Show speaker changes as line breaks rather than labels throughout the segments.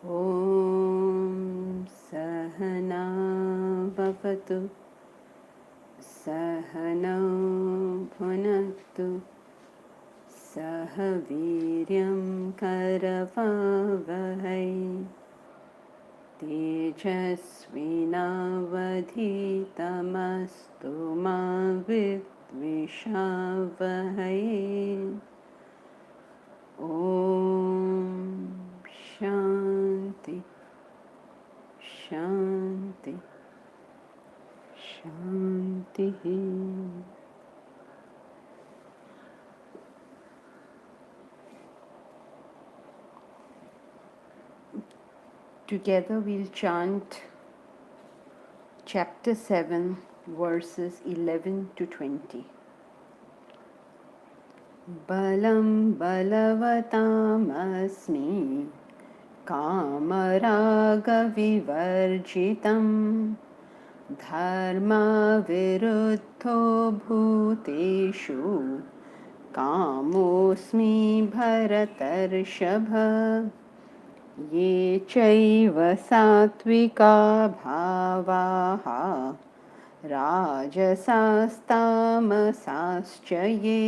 Om Sahana Bhavatu Sahana Bhunaktu Sahaviryam Karavavahai Tejasvinavadhitamastu ma vidvishavahai. Om Shanti Shanti Shanti. Together we'll chant chapter 7, verses 11 to 20. Balam balavatam asmi kamaraga vivarjitam dharma viruddho bhuteshu kamosmi bharatarshabha. ये चैव सात्विका भावाः राजसास्तामसाश्च ये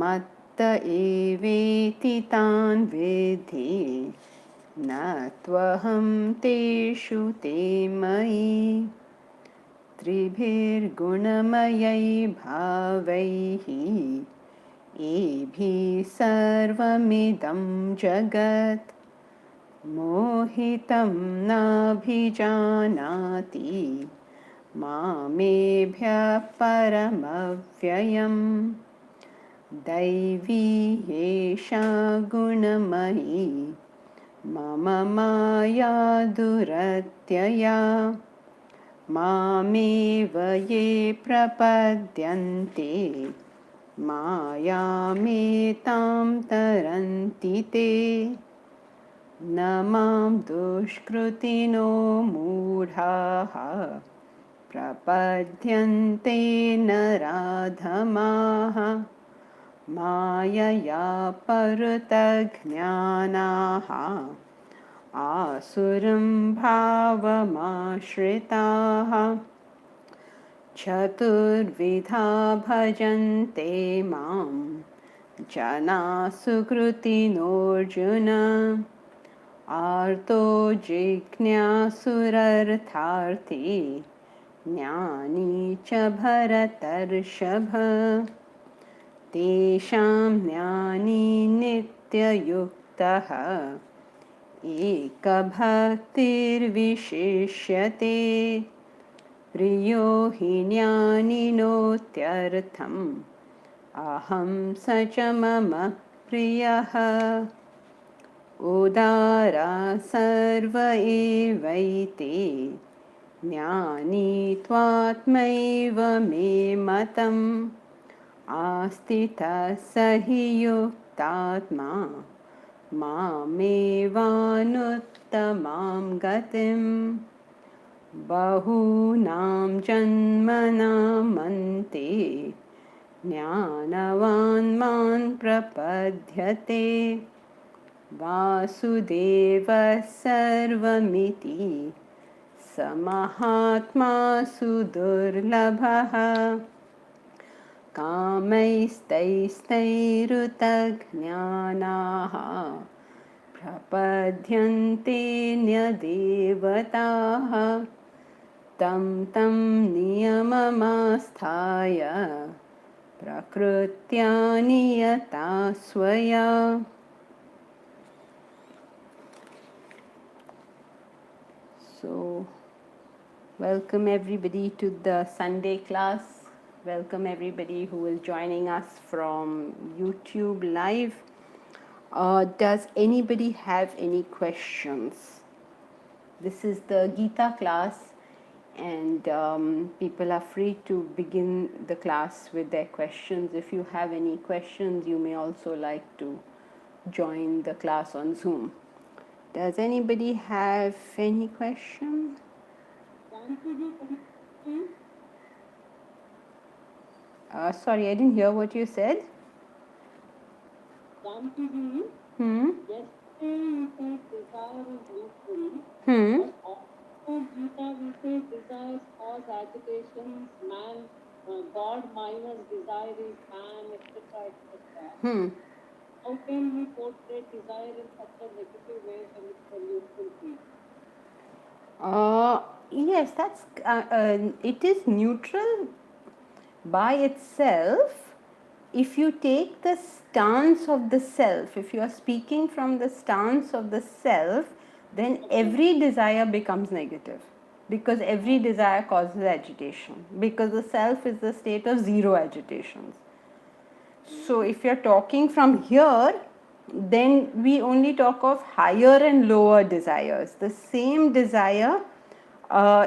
मत्त एवेति तान् विद्धि न त्वहं तेषु ते मयि त्रिभिर्गुणमयैर्भावैः एभिः सर्वमिदं जगत् मोहितं नाभिजानाति मामेभ्यः परमव्ययम् दैवी एषा गुणमयी मम माया दुरत्यया मामेव ये प्रपद्यन्ते मायामेतां तरन्ति ते न मां दुष्कृतिनो मूढाः प्रपद्यन्ते नराधमाः मायया परुतज्ञानाः आसुरं भावमाश्रिताः चतुर्विधा भजन्ते मां जनाः सुकृतिनोऽर्जुन आर्तो जिज्ञासुरर्थार्थी ज्ञानी च भरतर्षभ तेषां ज्ञानी नित्ययुक्तः एकभक्तिर्विशिष्यते प्रियो हि ज्ञानिनोत्यर्थम् अहं स च मम प्रियः उदारा सर्व एवैते ज्ञानी त्वात्मैव मे मतम् आस्थितः स हि युक्तात्मा मामेवानुत्तमां गतिम् बहूनां जन्मनामन्ते ज्ञानवान् मां प्रपद्यते वासुदेवः सर्वमिति स महात्मा सुदुर्लभः कामैस्तैस्तैरुतज्ञानाः प्रपद्यन्ते न्यदेवताः तं तं नियममास्थाय प्रकृत्या नियता स्वया. So, welcome everybody to the Sunday class. Welcome everybody who is joining us from YouTube live. Does anybody have any questions? This is the Gita class, and people are free to begin the class with their questions. If you have any questions, you may also like to join the class on Zoom. Does anybody have any question? Sorry, I didn't hear what you said.
God minus desire is man, etc., etc. How can we portray desire in such a negative way when it's a neutral thing?
Yes, it is neutral by itself. If you take the stance of the self, if you are speaking from the stance of the self, then every desire becomes negative, because every desire causes agitation, because the self is the state of zero agitations. So if you're talking from here, then we only talk of higher and lower desires. The same desire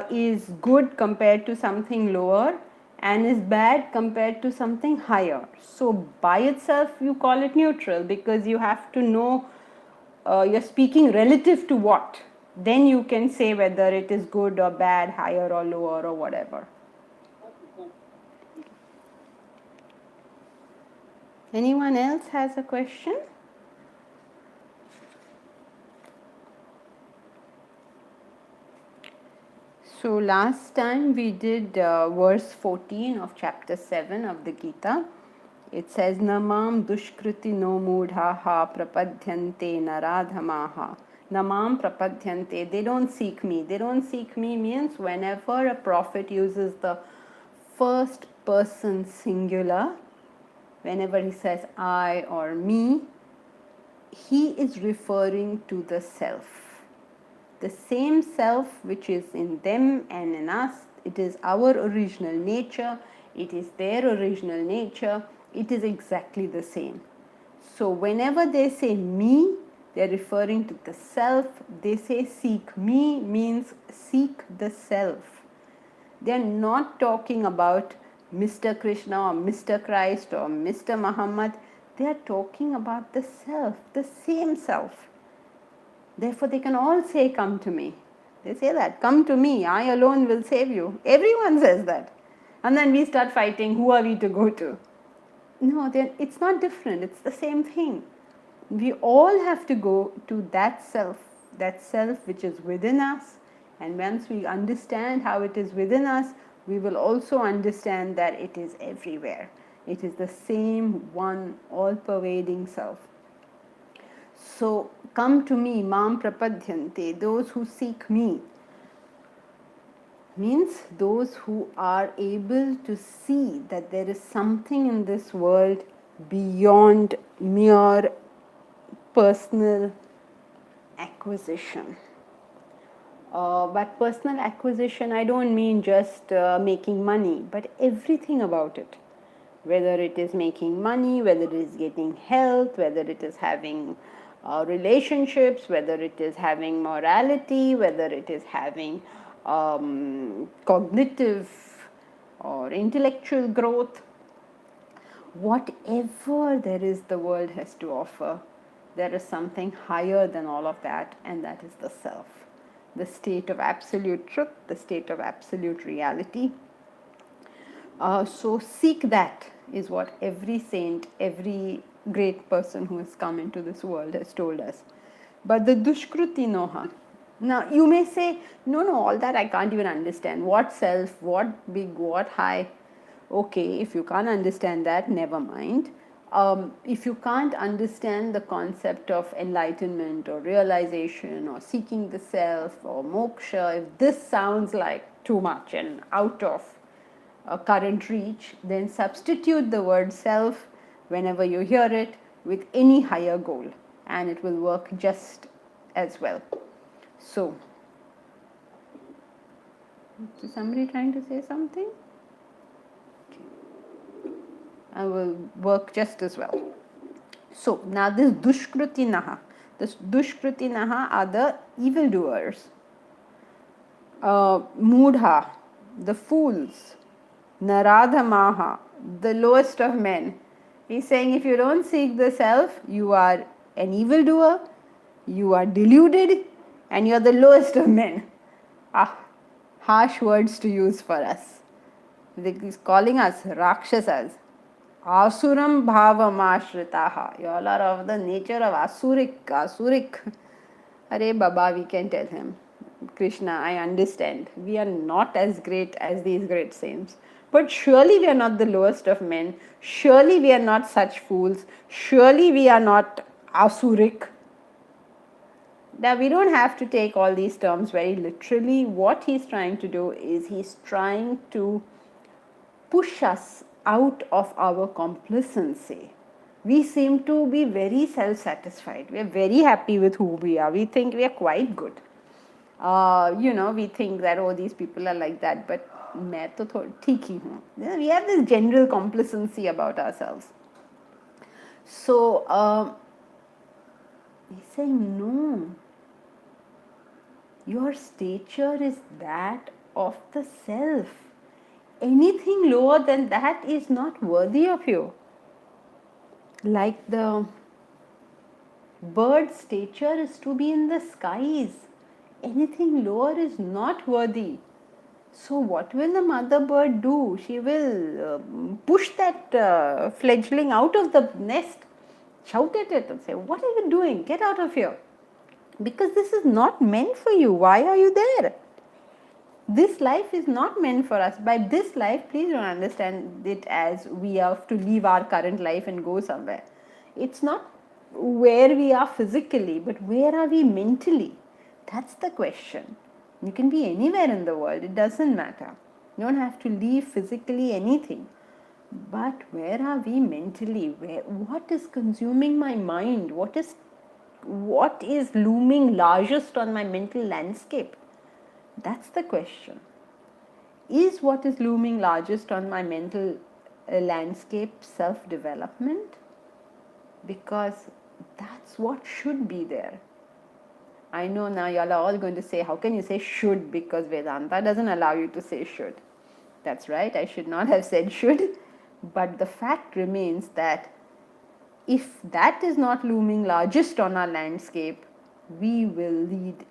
is good compared to something lower and is bad compared to something higher. So by itself you call it neutral, because you have to know you're speaking relative to what. Then you can say whether it is good or bad, higher or lower or whatever. Anyone else has a question? So last time we did verse 14 of chapter 7 of the Gita. It says, Namam dushkriti no mudhaha prapadhyante naradhamaha. Namam prapadhyante. They don't seek me. They don't seek me means whenever a prophet uses the first person singular, whenever he says I or me, he is referring to the self. The same self which is in them and in us, it is our original nature, it is their original nature, it is exactly the same. So whenever they say me, they are referring to the self. They say seek me means seek the self. They are not talking about Mr. Krishna or Mr. Christ or Mr. Muhammad. They are talking about the self, the same self. Therefore, they can all say, come to me. They say that, come to me, I alone will save you. Everyone says that. And then we start fighting, who are we to go to? No, it's not different, it's the same thing. We all have to go to that self which is within us. And once we understand how it is within us, we will also understand that it is everywhere. It is the same one, all-pervading self. So, come to me, mam prapadhyante, those who seek me, means those who are able to see that there is something in this world beyond mere personal acquisition. But personal acquisition, I don't mean just making money, but everything about it. Whether it is making money, whether it is getting health, whether it is having relationships, whether it is having morality, whether it is having cognitive or intellectual growth, whatever there is the world has to offer, there is something higher than all of that, and that is the self, the state of absolute truth, the state of absolute reality. So seek that is what every saint, every great person who has come into this world has told us. But the dushkruti noha. Now you may say, no, all that I can't even understand. What self, what big, what high. Okay, if you can't understand that, never mind. If you can't understand the concept of enlightenment or realization or seeking the self or moksha, if this sounds like too much and out of current reach, then substitute the word self whenever you hear it with any higher goal, and it will work just as well. So, is somebody trying to say something? I will work just as well. So, now this dushkrutinaha. This dushkrutinaha are the evildoers. Mudha, the fools. Naradhamaha, the lowest of men. He's saying if you don't seek the self, you are an evildoer, you are deluded, and you are the lowest of men. Harsh words to use for us. He's calling us Rakshasas. Asuram bhavam ashritaha. You all are of the nature of Asuric. Arey Baba, we can tell him. Krishna, I understand. We are not as great as these great saints. But surely we are not the lowest of men. Surely we are not such fools. Surely we are not asuric. Now, we don't have to take all these terms very literally. What he's trying to do is he's trying to push us out of our complacency. We seem to be very self-satisfied. We are very happy with who we are. We think we are quite good. We think that, oh, these people are like that, but मैं तो ठीक ही हूँ. We have this general complacency about ourselves. So, he's saying, no, your stature is that of the self. Anything lower than that is not worthy of you. Like the bird's stature is to be in the skies. Anything lower is not worthy. So what will the mother bird do? She will push that fledgling out of the nest, shout at it and say, what are you doing? Get out of here. Because this is not meant for you. Why are you there? This life is not meant for us. By this life, please don't understand it as we have to leave our current life and go somewhere. It's not where we are physically, but where are we mentally? That's the question. You can be anywhere in the world, it doesn't matter. You don't have to leave physically anything. But where are we mentally? What is consuming my mind? What is looming largest on my mental landscape? That's the question. Is what is looming largest on my mental landscape self-development? Because that's what should be there. I know now y'all are all going to say, how can you say should? Because Vedanta doesn't allow you to say should. That's right, I should not have said should. But the fact remains that if that is not looming largest on our landscape, we will lead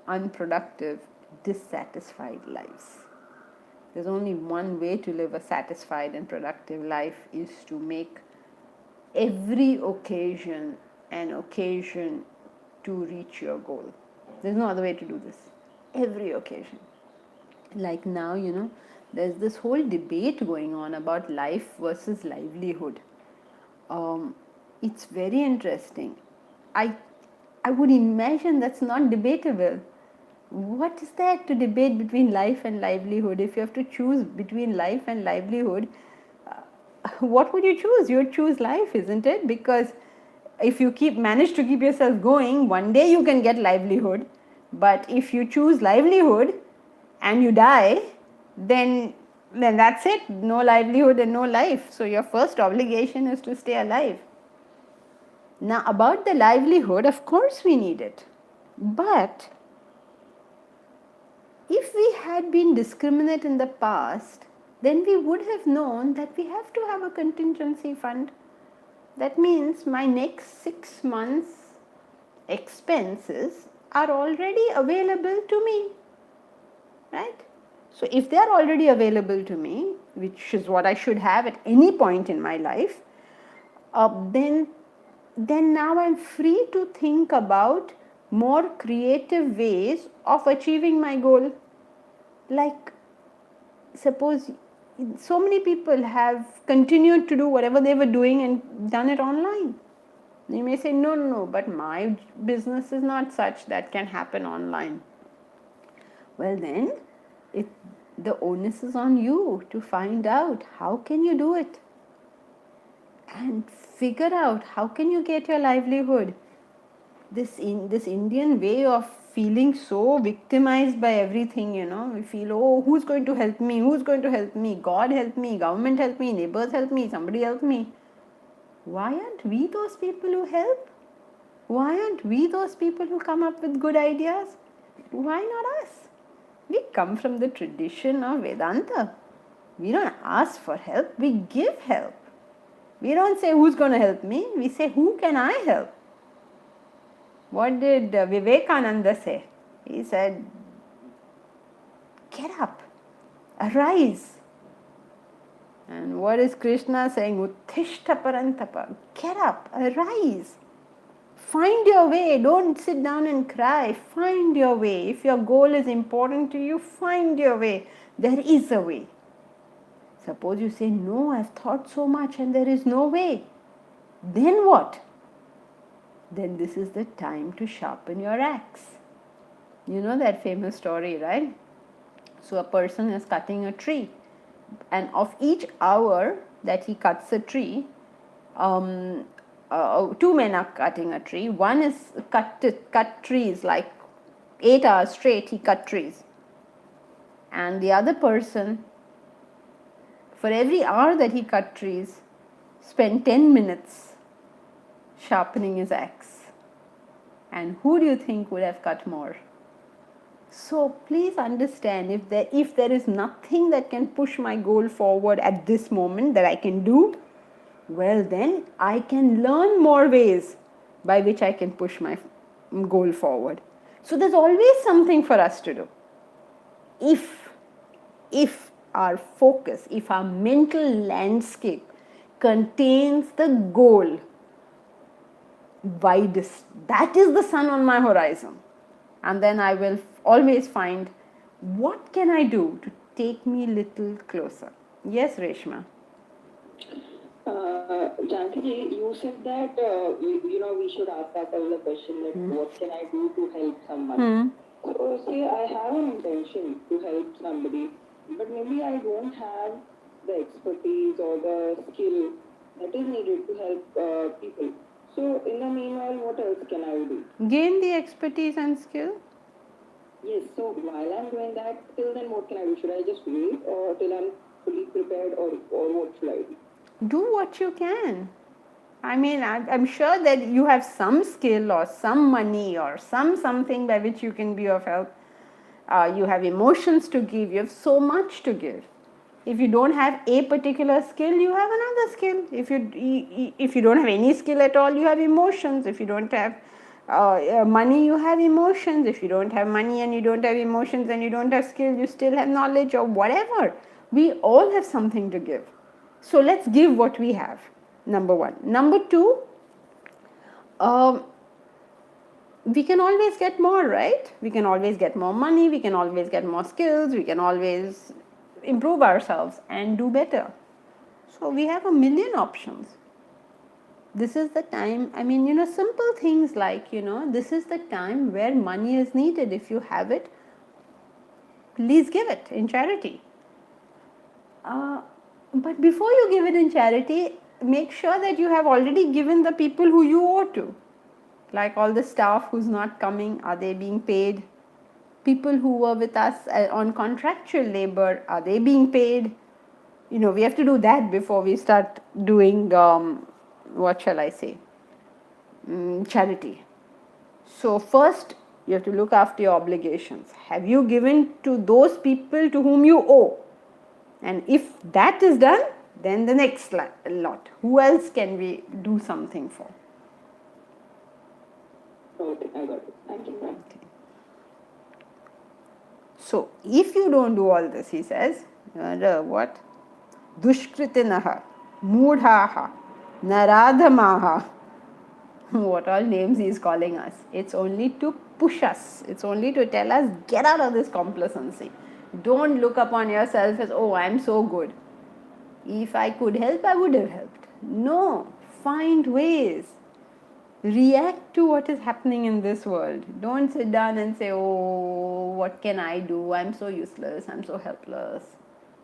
unproductive, dissatisfied lives. There's only one way to live a satisfied and productive life, is to make every occasion an occasion to reach your goal. There's no other way to do this. Every occasion. Like now, there's this whole debate going on about life versus livelihood. It's very interesting. I would imagine that's not debatable. What is there to debate between life and livelihood? If you have to choose between life and livelihood, what would you choose? You would choose life, isn't it? Because if you manage to keep yourself going, one day you can get livelihood. But if you choose livelihood and you die, then that's it. No livelihood and no life. So your first obligation is to stay alive. Now, about the livelihood, of course we need it. But if we had been discriminate in the past, then we would have known that we have to have a contingency fund. That means my next 6 months' expenses are already available to me, right? So if they are already available to me, which is what I should have at any point in my life, then now I'm free to think about more creative ways of achieving my goal. Like, suppose so many people have continued to do whatever they were doing and done it online. You may say, no, but my business is not such that can happen online. Well then, the onus is on you to find out how can you do it. And figure out how can you get your livelihood. This Indian way of feeling so victimized by everything, we feel, oh, who's going to help me? Who's going to help me? God help me, government help me, neighbors help me, somebody help me. Why aren't we those people who help? Why aren't we those people who come up with good ideas? Why not us? We come from the tradition of Vedanta. We don't ask for help, we give help. We don't say who's going to help me, we say who can I help? What did Vivekananda say? He said, get up, arise. And what is Krishna saying? Uttishta parantapa. Get up, arise. Find your way. Don't sit down and cry. Find your way. If your goal is important to you, find your way. There is a way. Suppose you say, no, I've thought so much and there is no way. Then what? Then this is the time to sharpen your axe. You know that famous story, right? So a person is cutting a tree, and of each hour that he cuts a tree, two men are cutting a tree. One is cut trees like 8 hours straight. He cut trees, and the other person, for every hour that he cut trees, spent 10 minutes sharpening his axe. And who do you think would have cut more? So please understand, if there is nothing that can push my goal forward at this moment that I can do, well then I can learn more ways by which I can push my goal forward. So there's always something for us to do. If our focus, if our mental landscape contains the goal, that is the sun on my horizon, and then I will always find what can I do to take me a little closer. Yes, Reshma.
Janki, you said that we should ask ourselves the question that what can I do to help someone? So say I have an intention to help somebody, but maybe I don't have the expertise or the skill that is needed to help people. So in the meanwhile, what else can I do?
Gain the expertise and skill.
Yes, so while I'm doing that, till then what can I do? Should I just wait or till I'm fully prepared, or what should I do?
Do what you can. I mean, I'm sure that you have some skill or some money or something by which you can be of help. You have emotions to give. You have so much to give. If you don't have a particular skill, you have another skill. If you don't have any skill at all, you have emotions. If you don't have money, you have emotions. If you don't have money and you don't have emotions and you don't have skill, you still have knowledge or whatever. We all have something to give. So let's give what we have. Number one. Number two, we can always get more, right? We can always get more money, we can always get more skills, we can always improve ourselves and do better. So we have a million options. This is the time, I mean, simple things like, this is the time where money is needed. If you have it, please give it in charity. But before you give it in charity, make sure that you have already given the people who you owe to. Like all the staff who's not coming, are they being paid? People who were with us on contractual labor, are they being paid? We have to do that before we start doing, what shall I say, charity. So first, you have to look after your obligations. Have you given to those people to whom you owe? And if that is done, then the next lot. Who else can we do something for?
Okay, I got it. Thank you.
Okay. So, if you don't do all this, he says, what? Dushkritinaha, Mudhaha, Naradhamaha. What all names he is calling us. It's only to push us. It's only to tell us, get out of this complacency. Don't look upon yourself as, oh, I'm so good. If I could help, I would have helped. No, find ways. React to what is happening in this world. Don't sit down and say, oh, what can I do? I'm so useless. I'm so helpless.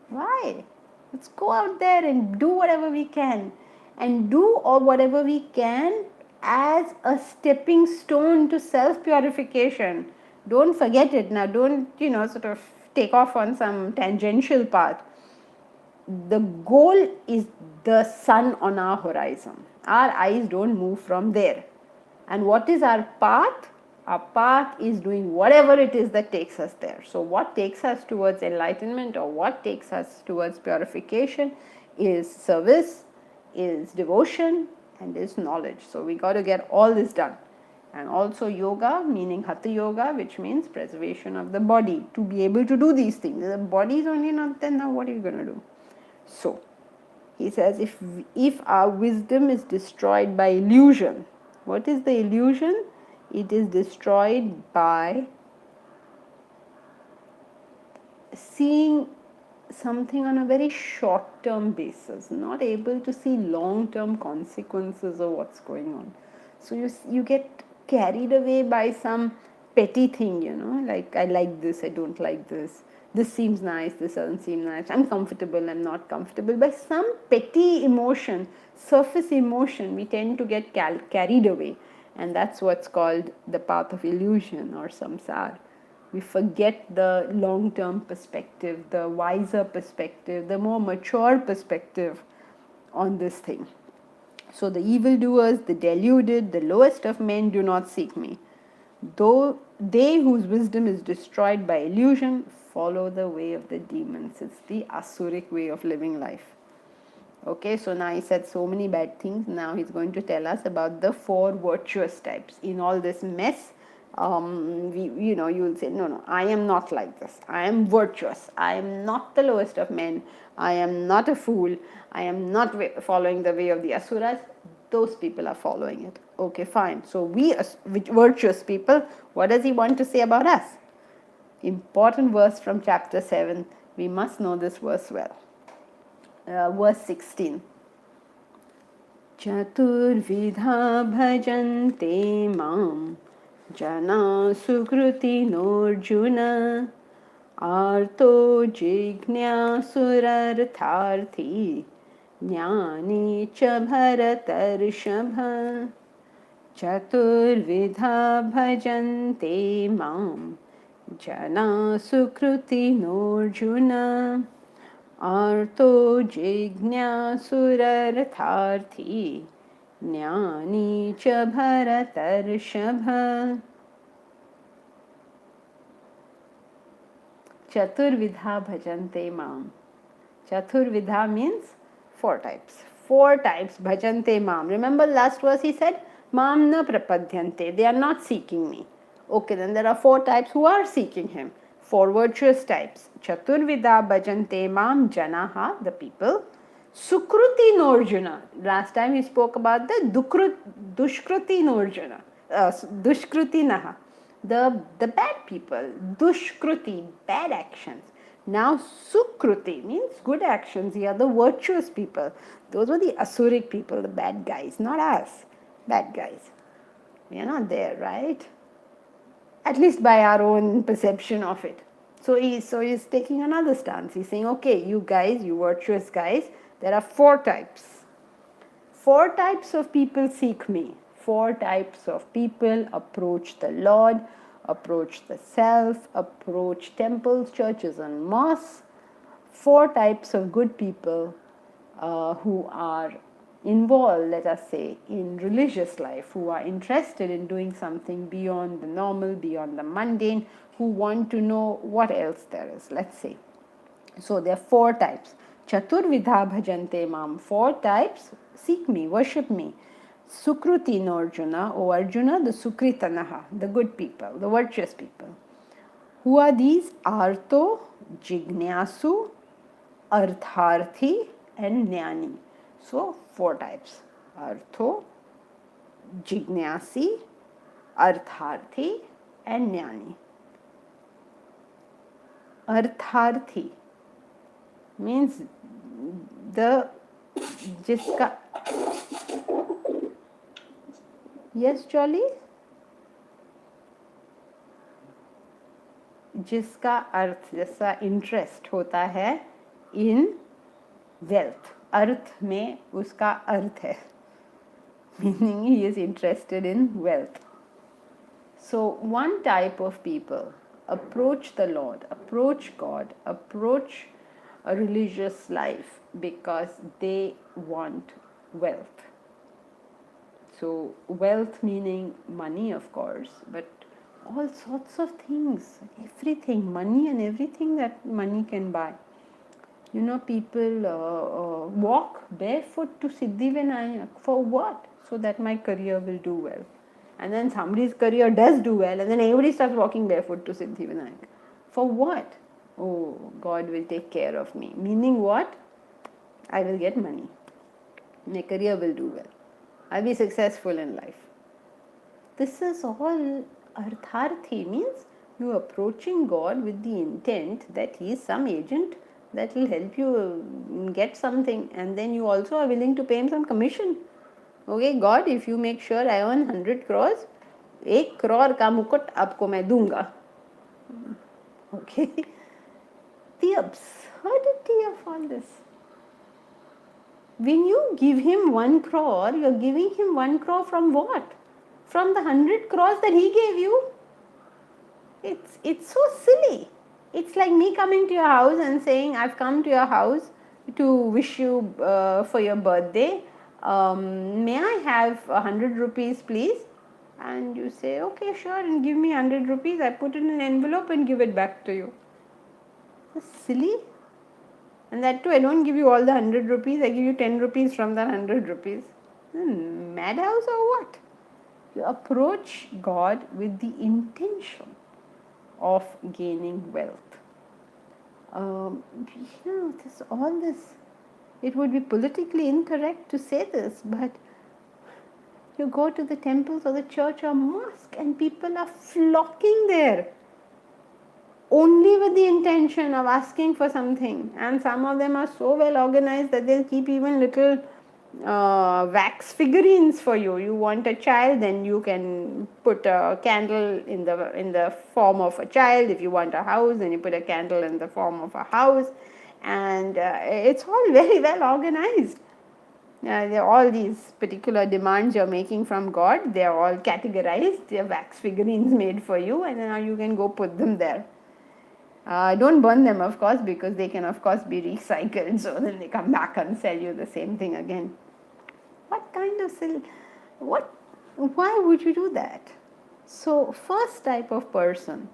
Why? Let's go out there and do whatever we can. And do or whatever we can as a stepping stone to self-purification. Don't forget it. Now, don't, sort of take off on some tangential path. The goal is the sun on our horizon. Our eyes don't move from there. And what is our path? Our path is doing whatever it is that takes us there. So what takes us towards enlightenment or what takes us towards purification is service, is devotion, and is knowledge. So we got to get all this done. And also yoga, meaning hatha yoga, which means preservation of the body, to be able to do these things. If the body is only not there, now what are you going to do? So, he says, if our wisdom is destroyed by illusion, what is the illusion? It is destroyed by seeing something on a very short term basis, not able to see long term consequences of what's going on. So you get carried away by some petty thing, like I like this, I don't like this seems nice, this doesn't seem nice, I'm comfortable, I'm not comfortable. By some petty emotion, surface emotion, we tend to get carried away, and that's what's called the path of illusion or samsara. We forget the long term perspective, the wiser perspective, the more mature perspective on this thing. So the evildoers, the deluded, the lowest of men do not seek me. Though they whose wisdom is destroyed by illusion follow the way of the demons. It's the asuric way of living life. Okay, so now he said so many bad things. Now he's going to tell us about the 4 virtuous types. In all this mess, you will say, no, I am not like this. I am virtuous. I am not the lowest of men. I am not a fool. I am not following the way of the asuras. Those people are following it. Okay, fine. So we, virtuous people, what does he want to say about us? Important verse from chapter 7. We must know this verse well. Verse 16. चतुर्विधा भजन्ते मां जना सुकृतिनोऽर्जुन आर्तो जिज्ञासुरर्थार्थी ज्ञानी च भरतर्षभ चतुर्विधा भजन्ते मां जना सुकृतिनोऽर्जुन आर्तो जिज्ञासुरर्थार्थी ज्ञानी च भरतर्षभ Chaturvidha bhajante mam. Chaturvidha means 4 types. 4 types bhajante mam. Remember last verse he said, mam na prapadyante. They are not seeking me. Okay, then there are 4 types who are seeking him. 4 virtuous types. Chaturvidha bhajante mam janaha, the people. Sukruti norjuna. Last time we spoke about the dushkruti norjuna. Dushkruti naha. The bad people, dushkruti, bad actions. Now sukruti means good actions. Here the virtuous people. Those were the asuric people, the bad guys, not us, bad guys. We are not there, right? At least by our own perception of it. So he's taking another stance. He's saying, okay, you guys, you virtuous guys, there are 4 types. 4 types of people seek me. 4 types of people approach the Lord, approach the self, approach temples, churches and mosques. 4 types of good people who are involved, let us say, in religious life, who are interested in doing something beyond the normal, beyond the mundane, who want to know what else there is, let's say. So there are 4 types. Chaturvidha bhajante mam. 4 types seek me, worship me. Sukruti no Arjuna, O Arjuna, the Sukritanaha, the good people, the virtuous people. Who are these? Arto, Jignasu, Artharthi and Jnani. So 4 types. Artho, Jignasi, Artharthi and Jnani. Artharthi means the jiska. Yes, Jolly? जिसका अर्थ, जैसा interest होता है in wealth, अर्थ में उसका अर्थ है, meaning he is interested in wealth. So one type of people approach the Lord, approach God, approach a religious life because they want wealth. So wealth meaning money, of course, but all sorts of things, everything, money and everything that money can buy. You know, people walk barefoot to Siddhivinayak. For what? So that my career will do well. And then somebody's career does do well, and then everybody starts walking barefoot to Siddhivinayak. For what? Oh, God will take care of me. Meaning what? I will get money. My career will do well. I'll be successful in life. This is all artharthi, means you approaching God with the intent that he is some agent that will help you get something, and then you also are willing to pay him some commission. Okay, God, if you make sure I earn 100 crores, 1 crore का मुकुट आपको मैं दूंगा. Okay. Tips. How did Tia fall this? When you give him 1 crore, you're giving him 1 crore from what? From the 100 crores that he gave you? It's so silly. It's like me coming to your house and saying, I've come to your house to wish you for your birthday. May I have 100 rupees, please? And you say, okay, sure, and give me 100 rupees. I put it in an envelope and give it back to you. That's silly. And that too, I don't give you all the 100 rupees, I give you 10 rupees from that 100 rupees. Madhouse or what? You approach God with the intention of gaining wealth. All this, it would be politically incorrect to say this, but you go to the temples or the church or mosque and people are flocking there only with the intention of asking for something, and some of them are so well organized that they'll keep even little wax figurines for you. You want a child, then you can put a candle in the form of a child. If you want a house, then you put a candle in the form of a house, and it's all very well organized. All these particular demands you're making from God, they're all categorized. They're wax figurines made for you, and now you can go put them there. Don't burn them, of course, because they can, of course, be recycled, so then they come back and sell you the same thing again. What kind of silly? Why would you do that? So, first type of person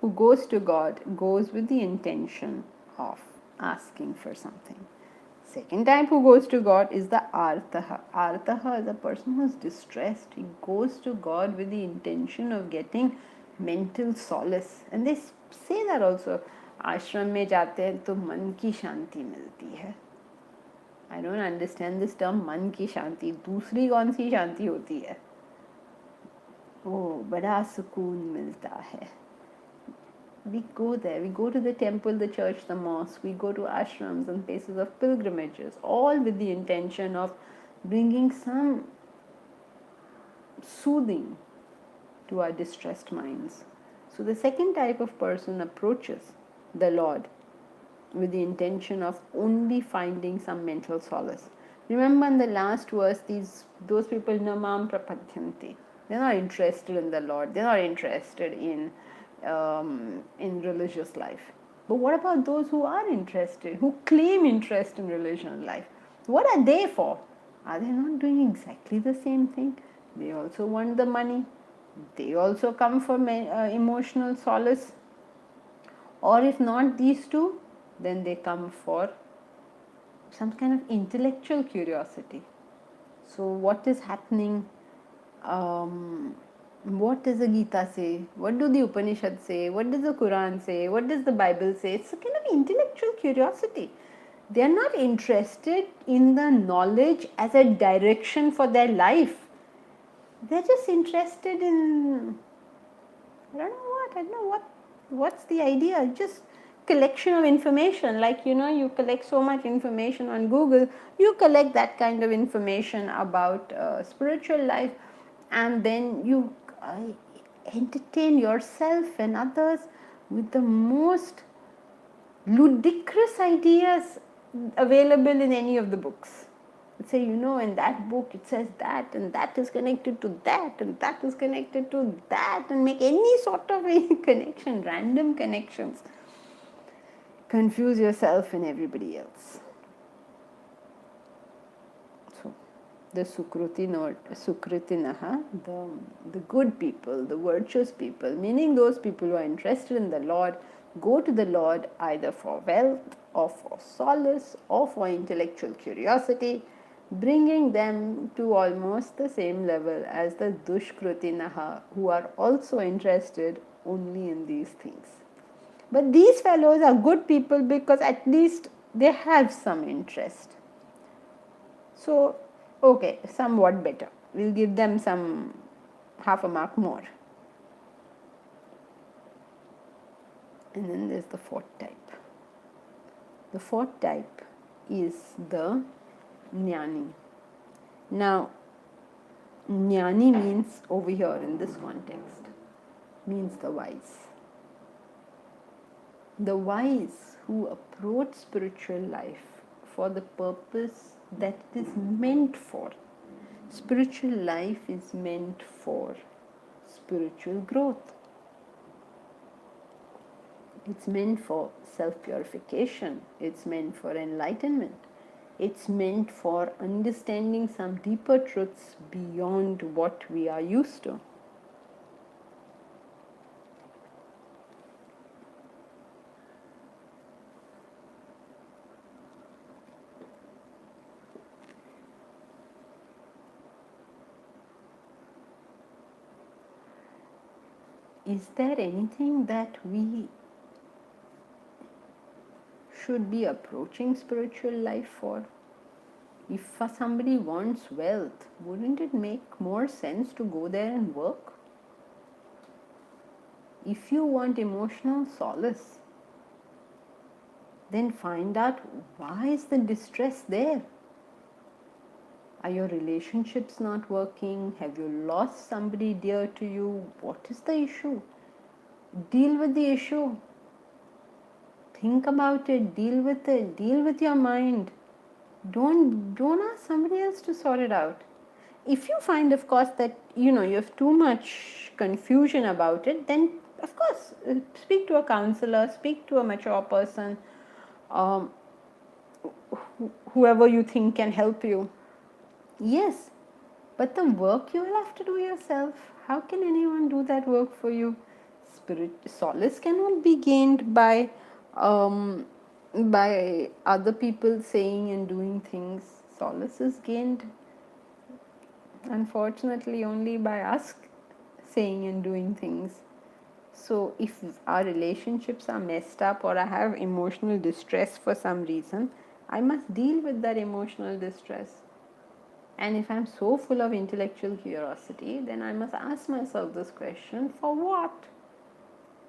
who goes to God goes with the intention of asking for something. Second type who goes to God is the artaha. Artaha is a person who is distressed. He goes to God with the intention of getting mental solace. And they say that also. आश्रम में जाते हैं तो मन की शांति मिलती है. I don't understand this term मन की शांति. दूसरी कौन सी शांति होती है? बड़ा सुकून मिलता है. We go there, we go to the temple, the church, the mosque, we go to ashrams and places of pilgrimages, all with the intention of bringing some soothing to our distressed minds. So the second type of person approaches the Lord with the intention of only finding some mental solace. Remember in the last verse, those people namam prapadyanti. They're not interested in the Lord. They're not interested in religious life. But what about those who are interested, who claim interest in religion life? What are they for? Are they not doing exactly the same thing? They also want the money. They also come for emotional solace. Or if not these two, then they come for some kind of intellectual curiosity. So what is happening? What does the Gita say? What do the Upanishads say? What does the Quran say? What does the Bible say? It's a kind of intellectual curiosity. They are not interested in the knowledge as a direction for their life. They're just interested in, I don't know what's the idea? Just collection of information. Like, you collect so much information on Google, you collect that kind of information about spiritual life, and then you entertain yourself and others with the most ludicrous ideas available in any of the books. Say, in that book it says that, and that is connected to that, and that is connected to that, and make any sort of a connection, random connections. Confuse yourself and everybody else. So, the Sukritinaha, the good people, the virtuous people, meaning those people who are interested in the Lord, go to the Lord either for wealth, or for solace, or for intellectual curiosity, bringing them to almost the same level as the Dushkrutinaha, who are also interested only in these things. But these fellows are good people because at least they have some interest. So, okay, somewhat better. We'll give them some half a mark more. And then there's the fourth type. The fourth type is the Jnani. Now, Jnani means, over here in this context, means the wise. The wise who approach spiritual life for the purpose that it is meant for. Spiritual life is meant for spiritual growth. It's meant for self-purification. It's meant for enlightenment. It's meant for understanding some deeper truths beyond what we are used to. Is there anything that we should be approaching spiritual life for? If somebody wants wealth, wouldn't it make more sense to go there and work? If you want emotional solace, then find out why is the distress there. Are your relationships not working? Have you lost somebody dear to you? What is the issue? Deal with the issue. Think about it, deal with it, deal with your mind. Don't ask somebody else to sort it out. If you find, of course, that you have too much confusion about it, then of course speak to a counselor, speak to a mature person, whoever you think can help you. Yes, but the work you will have to do yourself. How can anyone do that work for you? Solace cannot be gained by other people saying and doing things. Solace is gained, unfortunately, only by us saying and doing things. So if our relationships are messed up or I have emotional distress for some reason, I must deal with that emotional distress. And if I'm so full of intellectual curiosity, then I must ask myself this question: for what?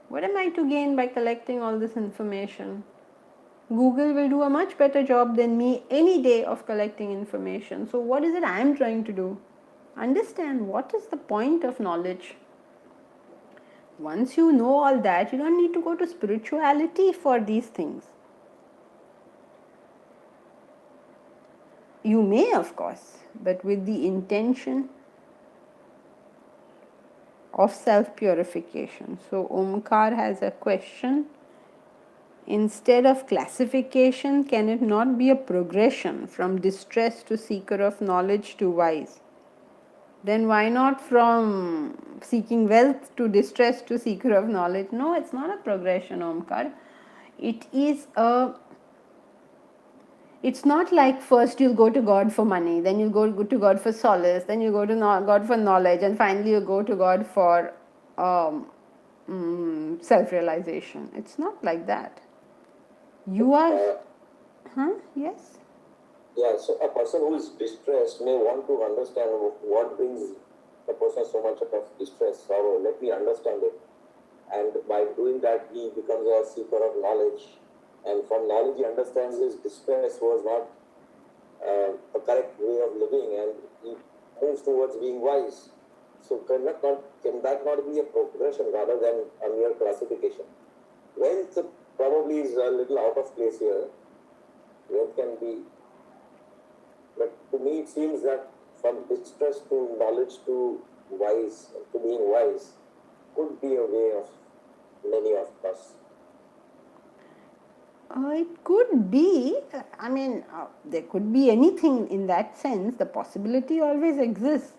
What am I to gain by collecting all this information? Google will do a much better job than me any day of collecting information. So what is it I am trying to do? Understand what is the point of knowledge. Once you know all that, you don't need to go to spirituality for these things. You may, of course, but with the intention of self-purification. So Omkar has a question. Instead of classification, can it not be a progression from distress to seeker of knowledge to wise? Then why not from seeking wealth to distress to seeker of knowledge? No, it's not a progression, Omkar. It's not like first you'll go to God for money, then you'll go to God for solace, then you go to God for knowledge, and finally you go to God for self-realization. It's not like that. You are... Yes?
Yeah, so a person who is distressed may want to understand what brings the person so much of distress, sorrow. Let me understand it. And by doing that, he becomes a seeker of knowledge. And from knowledge, he understands his distress was not the correct way of living, and he moves towards being wise. So can that not be a progression rather than a mere classification? Wealth probably is a little out of place here. Wealth can be, but to me it seems that from distress to knowledge to wise, to being wise, could be a way of many of us.
It could be. I mean, there could be anything in that sense. The possibility always exists.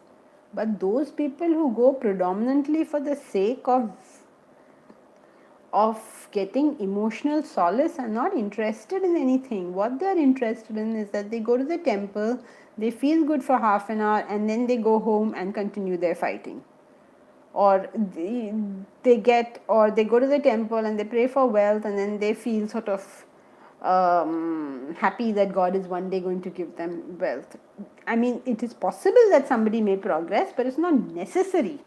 But those people who go predominantly for the sake of getting emotional solace are not interested in anything. What they are interested in is that they go to the temple, they feel good for half an hour, and then they go home and continue their fighting. Or they go to the temple and they pray for wealth, and then they feel sort of happy that God is one day going to give them wealth. I mean, it is possible that somebody may progress, but it's not necessary,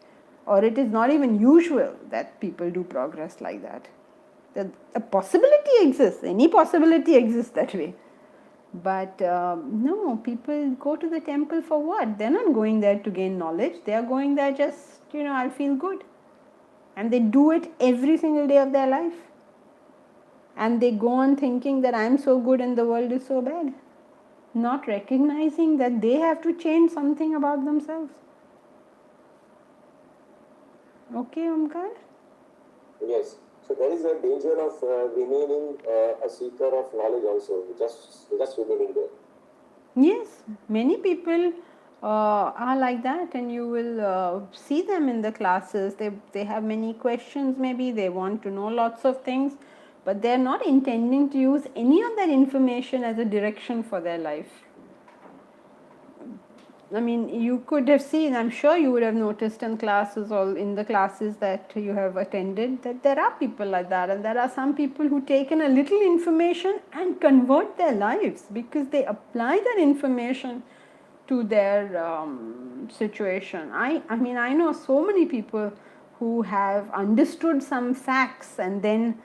or it is not even usual that people do progress like that. A possibility exists, any possibility exists that way. But no, people go to the temple for what? They're not going there to gain knowledge. They are going there just, I'll feel good. And they do it every single day of their life. And they go on thinking that I'm so good and the world is so bad. Not recognizing that they have to change something about themselves. Okay, Omkar?
Yes. So there is a danger of remaining a seeker of knowledge also, just remaining there.
Yes, many people are like that, and you will see them in the classes. They have many questions, maybe they want to know lots of things, but they are not intending to use any of that information as a direction for their life. I mean, you could have seen, I'm sure you would have noticed in classes or in the classes that you have attended, that there are people like that, and there are some people who take in a little information and convert their lives because they apply that information to their situation. I mean, I know so many people who have understood some facts and then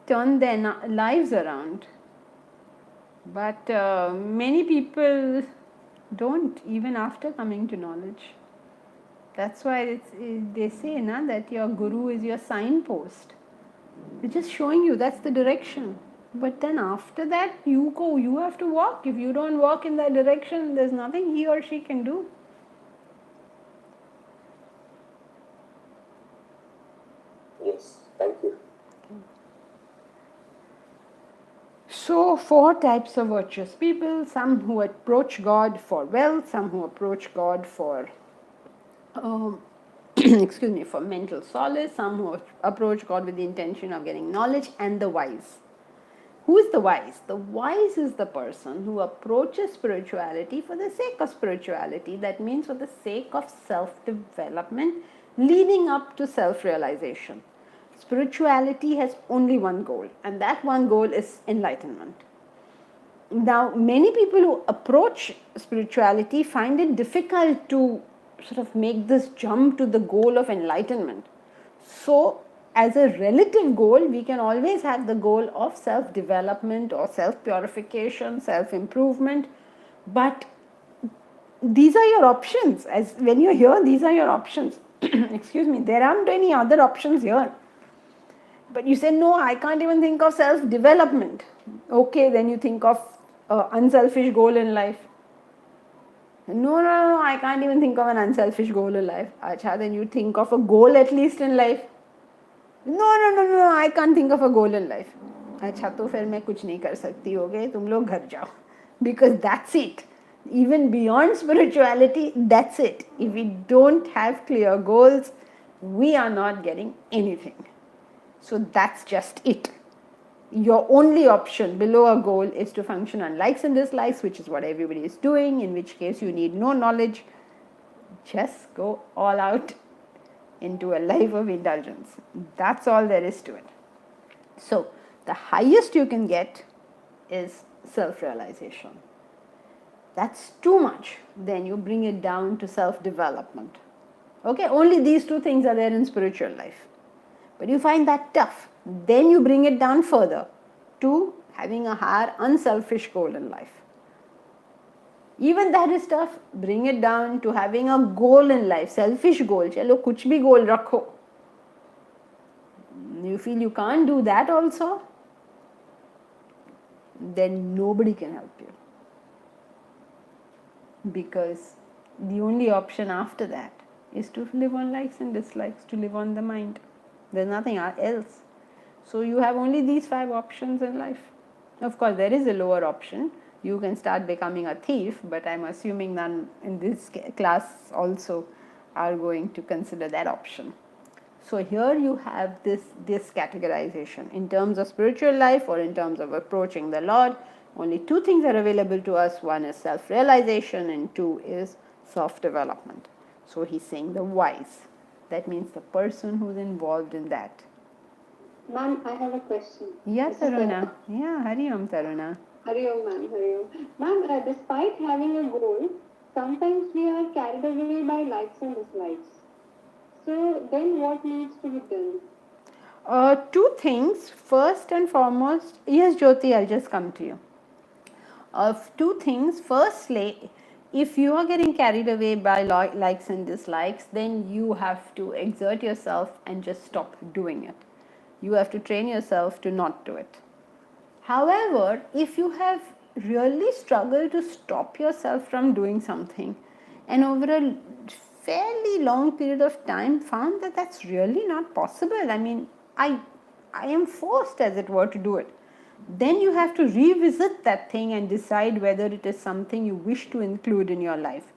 turned their lives around. But many people don't, even after coming to knowledge. That's why they say that your guru is your signpost. It's just showing you that's the direction. But then after that, you go, you have to walk. If you don't walk in that direction, there's nothing he or she can do.
Yes, thank you.
So, 4 types of virtuous people: some who approach God for wealth, some who approach God for excuse me, for mental solace, some who approach God with the intention of getting knowledge, and the wise. Who is the wise? The wise is the person who approaches spirituality for the sake of spirituality. That means for the sake of self-development, leading up to self-realization. Spirituality has only one goal, and that one goal is enlightenment. Now, many people who approach spirituality find it difficult to sort of make this jump to the goal of enlightenment. So, as a relative goal, we can always have the goal of self-development or self-purification, self-improvement, but these are your options. As when you're here, these are your options. Excuse me, there aren't any other options here. But you say, no, I can't even think of self-development. Okay, then you think of unselfish goal in life. No, I can't even think of an unselfish goal in life. Acha, then you think of a goal at least in life. No, I can't think of a goal in life. अच्छा तो फिर मैं कुछ नहीं कर सकती हो गए तुम लोग घर जाओ because that's it. Even beyond spirituality, that's it. If we don't have clear goals, we are not getting anything. So that's just it. Your only option below a goal is to function on likes and dislikes, which is what everybody is doing, in which case you need no knowledge. Just go all out into a life of indulgence. That's all there is to it. So, the highest you can get is self-realization. That's too much. Then you bring it down to self-development. Okay, only these 2 things are there in spiritual life. But you find that tough. Then you bring it down further to having a higher unselfish goal in life. Even that is tough. Bring it down to having a goal in life, selfish goal. Chalo kuch bhi goal rakho. You feel you can't do that also? Then nobody can help you. Because the only option after that is to live on likes and dislikes, to live on the mind. There's nothing else. So you have only these 5 options in life. Of course, there is a lower option. You can start becoming a thief, but I'm assuming none in this class also are going to consider that option. So here you have this categorization. In terms of spiritual life or in terms of approaching the Lord, only 2 things are available to us. 1 is self-realization and 2 is self-development. So he's saying the wise. That means the person who's involved in that.
Ma'am, I have a question.
Yeah, Taruna. Yeah, Hari Om, Taruna.
Hari Om, ma'am. Hari Om. Ma'am, despite having a goal, sometimes we are carried away by likes and dislikes. So then what needs to be done?
Two things. First and foremost, yes, Jyoti, I'll just come to you. Two things. Firstly, if you are getting carried away by likes and dislikes, then you have to exert yourself and just stop doing it. You have to train yourself to not do it. However, if you have really struggled to stop yourself from doing something and over a fairly long period of time found that that's really not possible, I mean, I am forced, as it were, to do it, then you have to revisit that thing and decide whether it is something you wish to include in your life.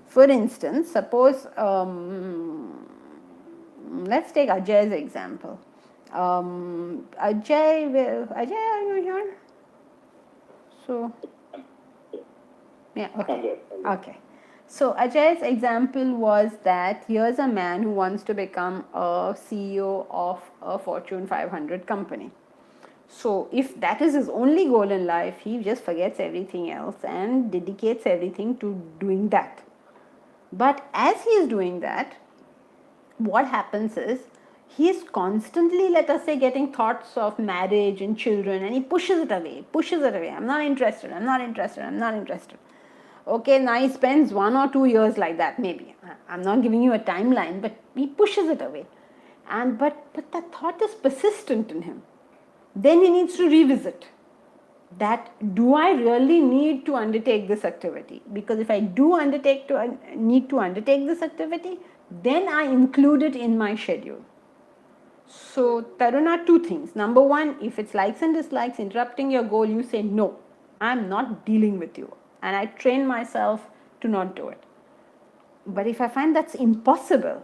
For instance, suppose let's take Ajay's example. Ajay, are you here? So, yeah, okay. Okay. So, Ajay's example was that here's a man who wants to become a CEO of a Fortune 500 company. So, if that is his only goal in life, he just forgets everything else and dedicates everything to doing that. But as he is doing that, what happens is he is constantly, let us say, getting thoughts of marriage and children, and he pushes it away. I'm not interested. Okay, now he spends 1 or 2 years like that, maybe. I'm not giving you a timeline, but he pushes it away. And but that thought is persistent in him. Then he needs to revisit that, do I really need to undertake this activity? Because if I do need to undertake this activity, then I include it in my schedule. So, Taruna, two things. Number one, if it's likes and dislikes interrupting your goal, you say, no, I'm not dealing with you. And I train myself to not do it. But if I find that's impossible,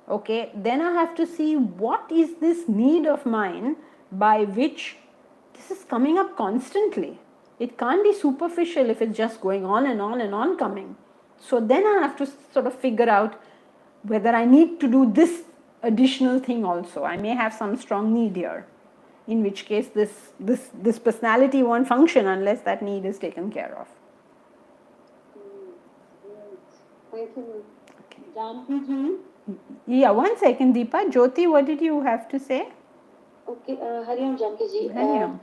okay, then I have to see what is this need of mine by which this is coming up constantly. It can't be superficial if it's just going on and on and on coming. So then I have to sort of figure out whether I need to do this additional thing also. I may have some strong need here, in which case this personality won't function unless that need is taken care of.
Thank you.
Okay.
Janki
Yeah, 1 second, Deepa. Jyoti, what did you have to say?
Okay, Hariam Janki ji.
Hariam.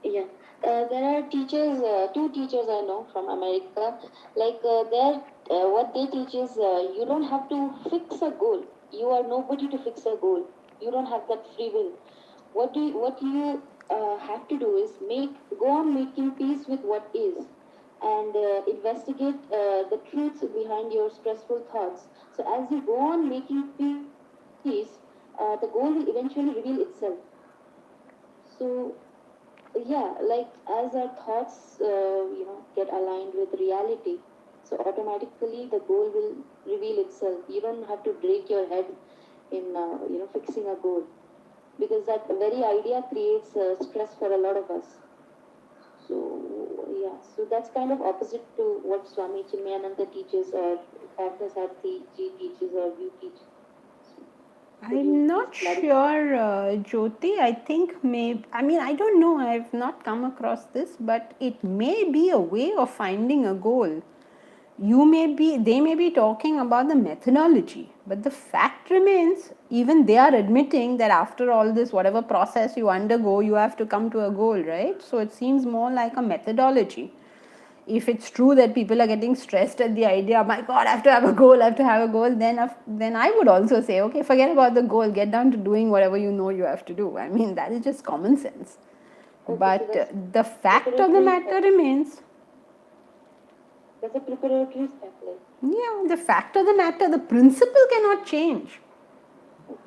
Yeah. There are teachers, two teachers I know from America. Like what they teach is you don't have to fix a goal. You are nobody to fix a goal. You don't have that free will. What you have to do is go on making peace with what is, and investigate the truths behind your stressful thoughts. So as you go on making peace, the goal will eventually reveal itself. So yeah, like as our thoughts get aligned with reality, so automatically the goal will reveal itself. You don't have to break your head in fixing a goal, because that very idea creates stress for a lot of us. So yeah, so that's kind of opposite to what Swami Chinmayananda teaches, or Parthasarathy ji teaches, or you teach.
I'm not sure, Jyoti. I think I don't know. I've not come across this, but it may be a way of finding a goal. They may be talking about the methodology, but the fact remains, even they are admitting that after all this, whatever process you undergo, you have to come to a goal, right? So it seems more like a methodology. If it's true that people are getting stressed at the idea, my God, I have to have a goal, then I would also say, okay, forget about the goal, get down to doing whatever you know you have to do. I mean, that is just common sense.
Okay,
but
so
the fact of the matter remains.
That's a preparatory step, like.
Yeah, the fact of the matter, the principle cannot change.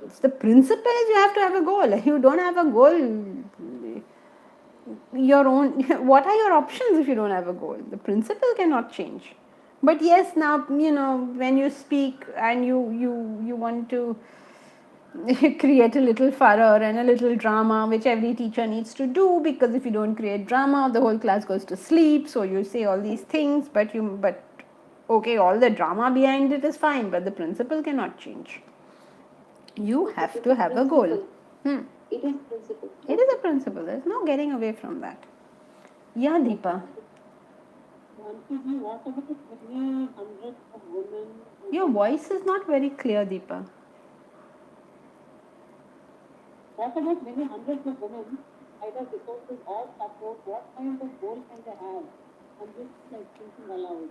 It's the principle is you have to have a goal. If you don't have a goal, what are your options if you don't have a goal? The principle cannot change. But yes, now when you speak and you want to create a little furor and a little drama, which every teacher needs to do, because if you don't create drama, the whole class goes to sleep. So you say all these things, but okay, all the drama behind it is fine, but the principle cannot change. You have to have a goal.
It is principle.
It is a principle. There's no getting away from that. Yeah, Deepa. Your voice is not very clear, Deepa.
What about many hundreds of women, either resources or support? What kind of goal can they have? I'm just like thinking aloud.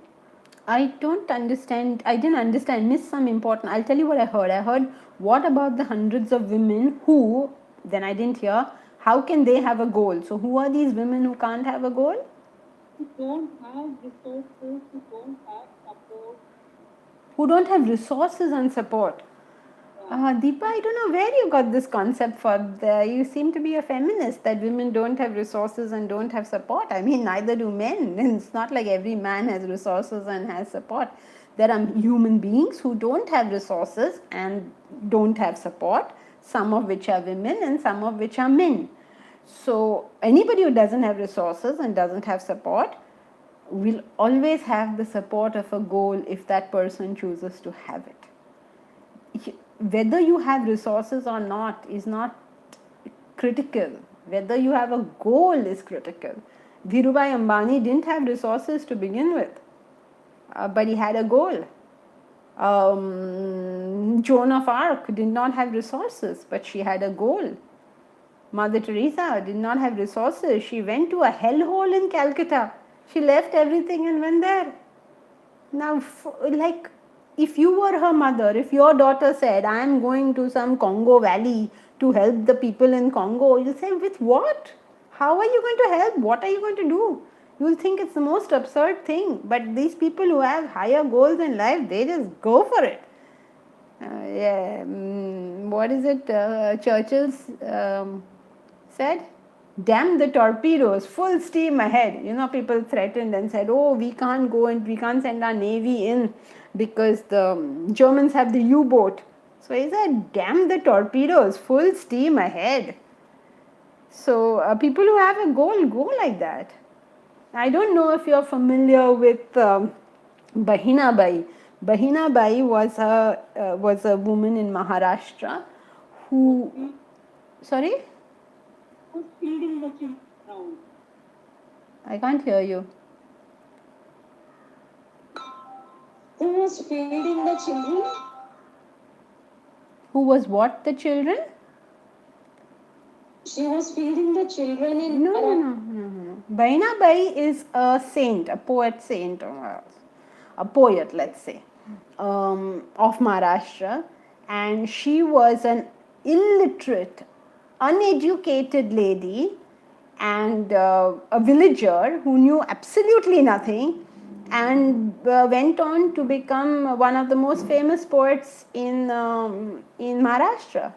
I don't understand. I didn't understand. Missed some important. I'll tell you what I heard. I heard, what about the hundreds of women who, then I didn't hear, how can they have a goal? So, who are these women who can't have a goal?
Who don't have resources, who don't have support.
Who don't have resources and support. Deepa, I don't know where you got this concept for. You seem to be a feminist that women don't have resources and don't have support. I mean, neither do men. It's not like every man has resources and has support. There are human beings who don't have resources and don't have support, some of which are women and some of which are men. So, anybody who doesn't have resources and doesn't have support will always have the support of a goal if that person chooses to have it. Whether you have resources or not is not critical. Whether you have a goal is critical. Dhirubhai Ambani didn't have resources to begin with, but he had a goal. Joan of Arc did not have resources, but she had a goal. Mother Teresa did not have resources. She went to a hellhole in Calcutta. She left everything and went there. Now, like, if you were her mother, if your daughter said, I am going to some Congo valley to help the people in Congo, you'll say, with what? How are you going to help? What are you going to do? You'll think it's the most absurd thing. But these people who have higher goals in life, they just go for it. What is it? Churchill's said, damn the torpedoes, full steam ahead. You know, people threatened and said, oh, we can't go and we can't send our navy in because the Germans have the U-boat. So he said, damn the torpedoes, full steam ahead. So people who have a goal go like that. I don't know if you're familiar with Bahina Bai. Bahina Bai was a woman in Maharashtra who, sorry?
Who's feeding the children now?
I can't hear you.
Who was feeding the children?
Who was what, the children?
She was feeding the children in
No. Bahina Bai is a saint, a poet saint, a poet, let's say, of Maharashtra, and she was an illiterate, uneducated lady and a villager who knew absolutely nothing and went on to become one of the most famous poets in Maharashtra,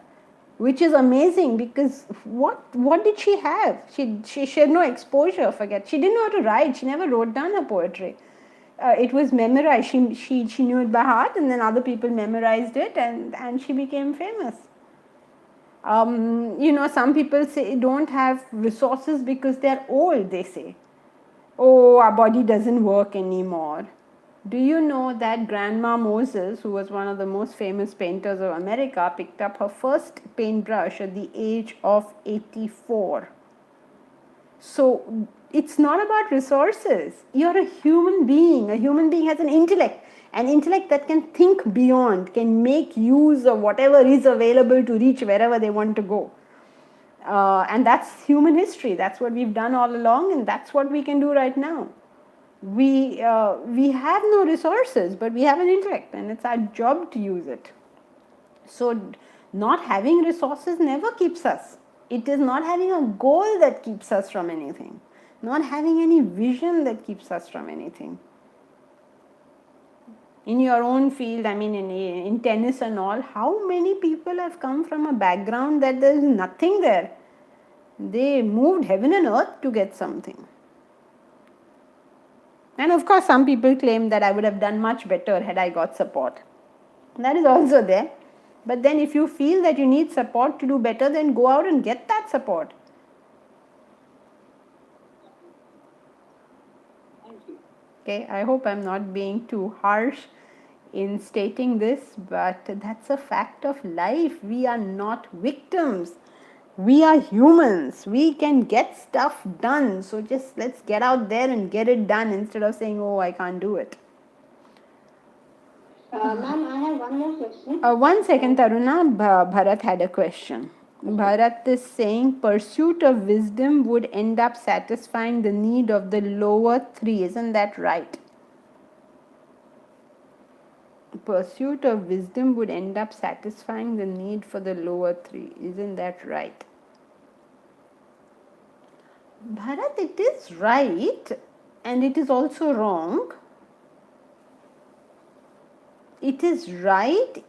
which is amazing because what did she have? She had no exposure. Forget, she didn't know how to write. She never wrote down her poetry. It was memorized. She knew it by heart, and then other people memorized it, and she became famous. You know, some people say don't have resources because they're old. They say, oh, our body doesn't work anymore. Do you know that Grandma Moses, who was one of the most famous painters of America, picked up her first paintbrush at the age of 84? So it's not about resources. You're a human being. A human being has an intellect that can think beyond, can make use of whatever is available to reach wherever they want to go. And that's human history. That's what we've done all along, and that's what we can do right now. We have no resources, but we have an intellect, and it's our job to use it. So not having resources never keeps us. It is not having a goal that keeps us from anything, not having any vision that keeps us from anything. In your own field, I mean in tennis and all, how many people have come from a background that there is nothing there? They moved heaven and earth to get something. And of course, some people claim that I would have done much better had I got support. That is also there. But then if you feel that you need support to do better, then go out and get that support. Okay, I hope I'm not being too harsh in stating this, but that's a fact of life. We are not victims. We are humans. We can get stuff done. So just let's get out there and get it done instead of saying, oh, I can't do it.
Ma'am, I have one more question.
One second, Taruna. Bharat had a question. Bharat is saying pursuit of wisdom would end up satisfying the need of the lower three. Isn't that right? Pursuit of wisdom would end up satisfying the need for the lower three. Isn't that right? Bharat, it is right and it is also wrong. It is right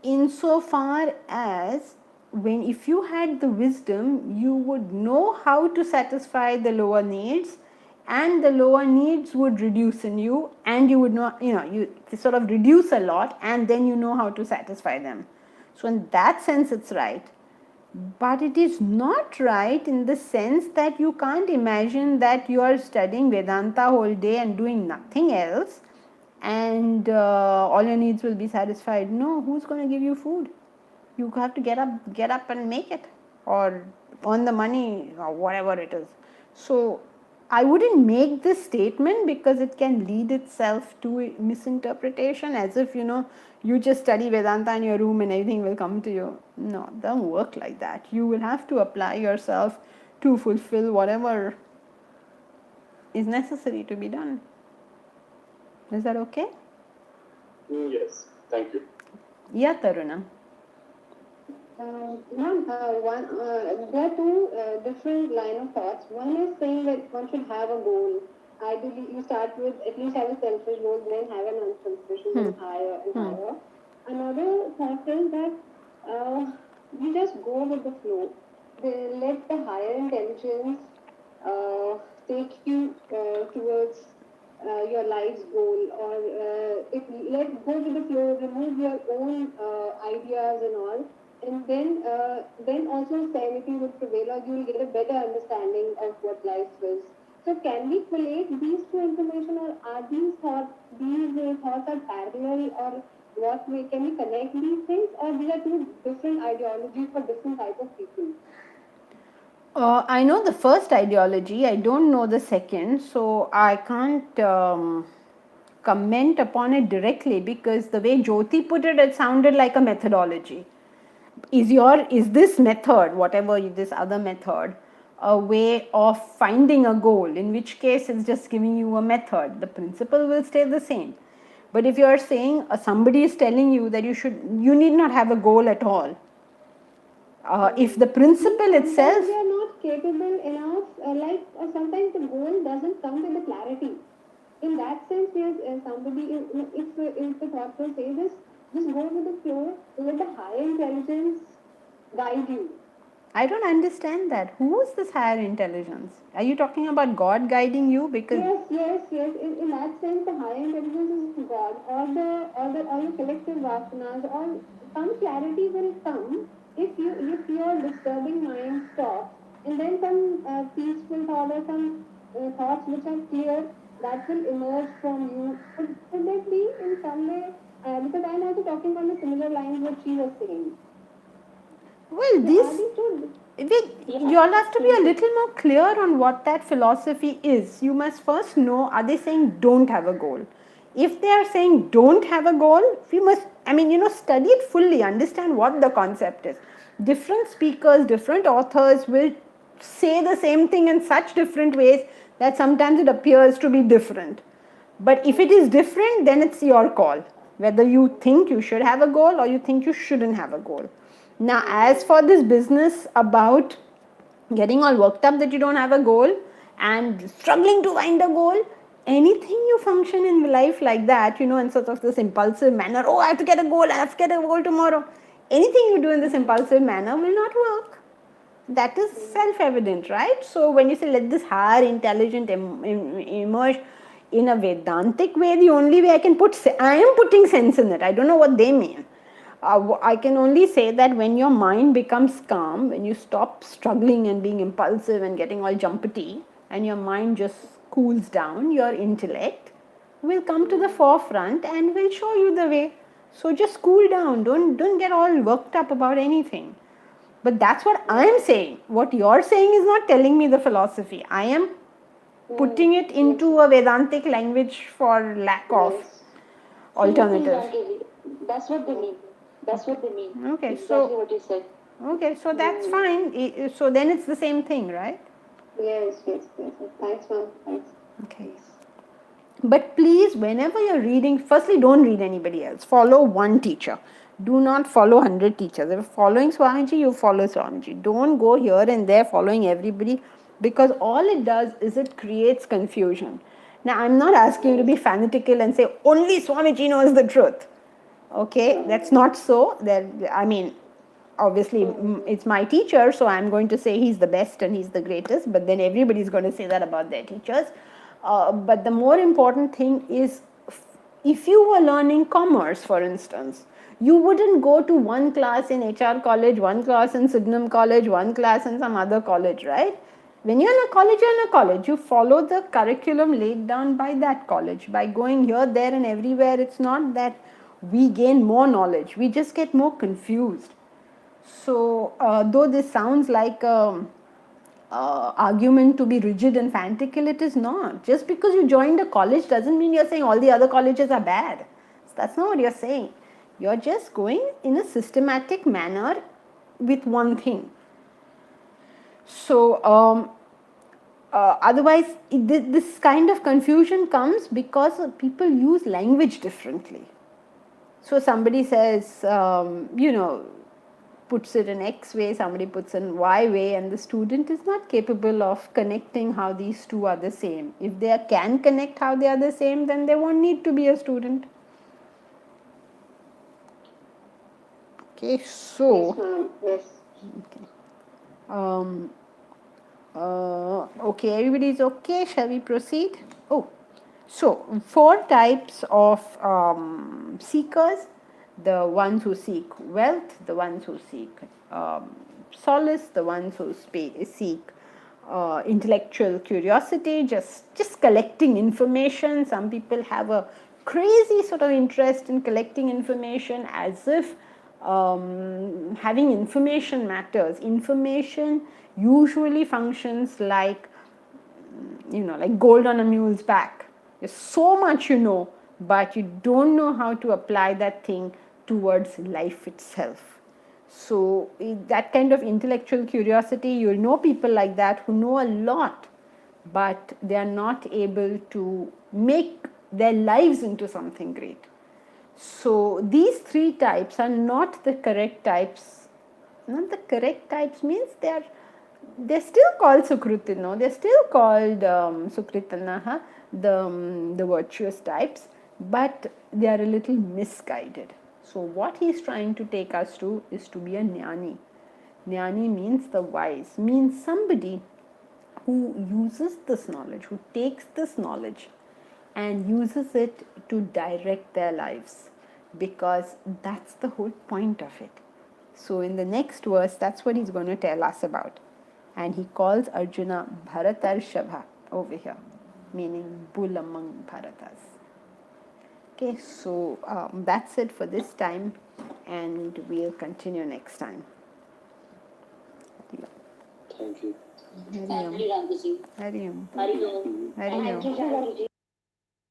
insofar as when if you had the wisdom, you would know how to satisfy the lower needs, and the lower needs would reduce in you, and you would not, you sort of reduce a lot, and then you know how to satisfy them. So in that sense it's right. But it is not right in the sense that you can't imagine that you are studying Vedanta whole day and doing nothing else, and all your needs will be satisfied. No, who's going to give you food? You have to get up and make it, or earn the money, or whatever it is. So I wouldn't make this statement because it can lead itself to misinterpretation, as if you just study Vedanta in your room and everything will come to you. No, it doesn't work like that. You will have to apply yourself to fulfill whatever is necessary to be done. Is that okay?
Yes, thank you.
Yeah, Taruna.
Ma'am, there are two different line of thoughts. One is saying that one should have a goal. Ideally, you start with at least have a selfish goal, then have an unselfish, and then higher and higher. Another thought is that you just go with the flow. Let the higher intelligence take you towards your life's goal, or let go with the flow, remove your own ideas and all. And then also sanity will prevail, or you will get a better understanding of what life is. So can we collate these two information, or are these thoughts are parallel, or what way can we connect these things, or these are two different ideologies for different type of people?
I know the first ideology, I don't know the second, so I can't comment upon it directly, because the way Jyoti put it, it sounded like a methodology. Is this method, whatever this other method, a way of finding a goal, in which case it's just giving you a method. The principle will stay the same. But if you are saying somebody is telling you that you need not have a goal at all. If the principle itself,
we are not capable enough, sometimes the goal doesn't come with the clarity. In that sense, somebody, if the thought will say this, just go with the flow, let the higher intelligence guide you.
I don't understand that. Who is this higher intelligence? Are you talking about God guiding you? Because
yes. In that sense, the higher intelligence is God, or the collective vasanas, or some clarity will come if your disturbing mind stops, and then some peaceful thought, or some thoughts which are clear, that will emerge from you. Could that be in some way? Because I am also talking on the similar lines what she was saying.
well, you all have to be a little more clear on what that philosophy is. You must first know, are they saying don't have a goal? If they are saying don't have a goal, we must, study it fully, understand what the concept is. Different speakers, different authors will say the same thing in such different ways that sometimes it appears to be different. But if it is different, then it's your call, whether you think you should have a goal or you think you shouldn't have a goal. Now, as for this business about getting all worked up that you don't have a goal and struggling to find a goal, anything you function in life like that, in sort of this impulsive manner, oh, I have to get a goal, I have to get a goal tomorrow. Anything you do in this impulsive manner will not work. That is self-evident, right? So when you say let this higher intelligence emerge in a Vedantic way, the only way I am putting sense in it. I don't know what they mean. I can only say that when your mind becomes calm, when you stop struggling and being impulsive and getting all jumpety, and your mind just cools down, your intellect will come to the forefront and will show you the way. So just cool down. Don't get all worked up about anything. But that's what I am saying. What you're saying is not telling me the philosophy. I am putting it into a Vedantic language for lack of alternative.
That's what they mean. Okay,
exactly
so what you said.
Okay, so that's fine. So then it's the same thing, right?
Yes. Thanks, ma'am. Thanks.
Okay. But please, whenever you're reading, firstly, don't read anybody else. Follow one teacher. Do not follow 100 teachers. If you're following Swamiji, you follow Swamiji. Don't go here and there following everybody, because all it does is it creates confusion. Now, I'm not asking you to be fanatical and say, only Swamiji knows the truth. Okay, that's not so. I mean, obviously it's my teacher, so I'm going to say he's the best and he's the greatest, but then everybody's going to say that about their teachers. But the more important thing is, if you were learning commerce, for instance, you wouldn't go to one class in HR college, one class in Sydenham college, one class in some other college, right? When you're in a college, you're in a college. You follow the curriculum laid down by that college. By going here, there and everywhere, it's not that we gain more knowledge, we just get more confused. So, though this sounds like argument to be rigid and fanatical, it is not. Just because you joined a college doesn't mean you're saying all the other colleges are bad. That's not what you're saying. You're just going in a systematic manner with one thing. So, otherwise, this kind of confusion comes because people use language differently. So, somebody says, puts it in X way, somebody puts in Y way, and the student is not capable of connecting how these two are the same. If they can connect how they are the same, then they won't need to be a student. Okay, so.
Yes, ma'am. Yes.
Okay. Okay, everybody is okay. Shall we proceed? Oh, so 4 types of seekers: the ones who seek wealth, the ones who seek solace, the ones who seek intellectual curiosity, just collecting information. Some people have a crazy sort of interest in collecting information, as if having information matters. Information usually functions like, like gold on a mule's back. There's so much you know, but you don't know how to apply that thing towards life itself. So that kind of intellectual curiosity, you'll know people like that who know a lot, but they are not able to make their lives into something great. So these 3 types are not the correct types. Not the correct types means they're still called Sukritino, they're still called Sukritanaha, the virtuous types, but they are a little misguided. So what he's trying to take us to is to be a Jnani. Jnani means the wise, means somebody who uses this knowledge, who takes this knowledge and uses it to direct their lives, because that's the whole point of it. So in the next verse, that's what he's going to tell us about. And he calls Arjuna Bharatarshava over here, meaning bull among Bharatas. Okay, so that's it for this time, and we'll continue next time.
Thank you.
Thank you, Ramji.
Hari Om.
Hari Om.
Hari Om.
Thank you, Ramji.